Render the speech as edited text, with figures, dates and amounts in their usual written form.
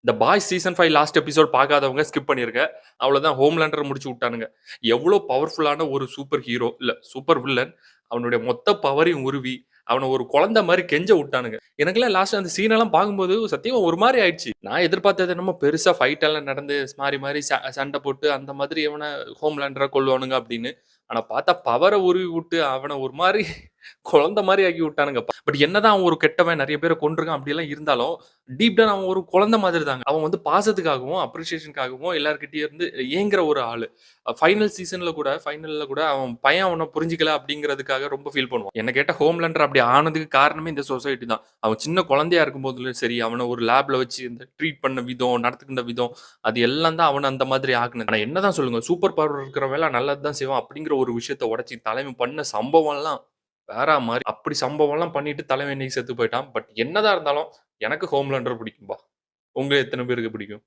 இந்த boys season 5 last episode பார்க்காதவங்க skip பண்ணிருங்க. அவ்வளோதான் ஹோம்லேண்டர் முடிச்சு விட்டானுங்க. எவ்வளோ பவர்ஃபுல்லான ஒரு சூப்பர் ஹீரோ இல்ல சூப்பர் வில்லன் அவனுடைய மொத்த பவரையும் உருவி அவன ஒரு குழந்தை மாரி கெஞ்ச விட்டானுங்க. எனக்கெல்லாம் லாஸ்ட் அந்த சீன் எல்லாம் பார்க்கும்போது சத்தியமா ஒரு மாரி ஆயிடுச்சு. நான் எதிர்பார்த்தது என்னமோ பெருசா ஃபைட் எல்லாம் நடந்து மாறி மாறி சண்டை போட்டு அந்த மாதிரி எவன ஹோம்லேண்டர கொல்லுவானுங்க அப்படின்னு. ஆனா பார்த்தா பவர உருவி விட்டு அவன ஒரு மாரி குழந்தை மாரி ஆக்கி விட்டானுங்க. பட் என்னதான் அவன் ஒரு கெட்டவன் நெறைய பேர கொன்றுருக்கான் அப்படியெல்லாம் இருந்தாலும், டீப் டவுன் அவன் ஒரு குழந்தை மாதிரி தாங்க. அவன் வந்து பாசத்துக்காகவும், அப்ரிசியேஷன்க்காகவும் எல்லார்கிட்டயும் இருந்து ஏங்குற ஒரு ஆளு. ஃபைனல்ல கூட அவன் பையன் அவன புரிஞ்சுக்கல அப்படிங்கிறதுக்காக ரொம்ப ஃபீல் பண்ணுவான். என்ன கேட்டா ஹோம்லேண்டர் அப்படி ஆனதுக்கு காரணமே இந்த சொசைட்டி தான். அவன் சின்ன குழந்தையா இருக்கும்போதுலயும் சரி, அவன ஒரு லேப்ல வச்சு இந்த ட்ரீட் பண்ண விதம், நடத்துக்கின்ற விதம், அது எல்லாம் தான் அவன அந்த மாதிரி ஆக்குனது. ஆனா என்னதான் சொல்லுங்க, சூப்பர் பவர் இருக்கிறவன்லாம் நல்லது தான் செய்வான் அப்படிங்கிற ஒரு விஷயத்த உடைச்சு தலைவன் பண்ண சம்பவம்லாம் வேற மாரி. அப்படி சம்பவம்லாம் பண்ணிட்டு தலைவன் இன்னைக்கு செத்து போயிட்டான். பட் என்னதான் இருந்தாலும் எனக்கு ஹோம்லேண்டர் பிடிக்கும்பா. உங்க எத்தன பேருக்கு பிடிக்கும்?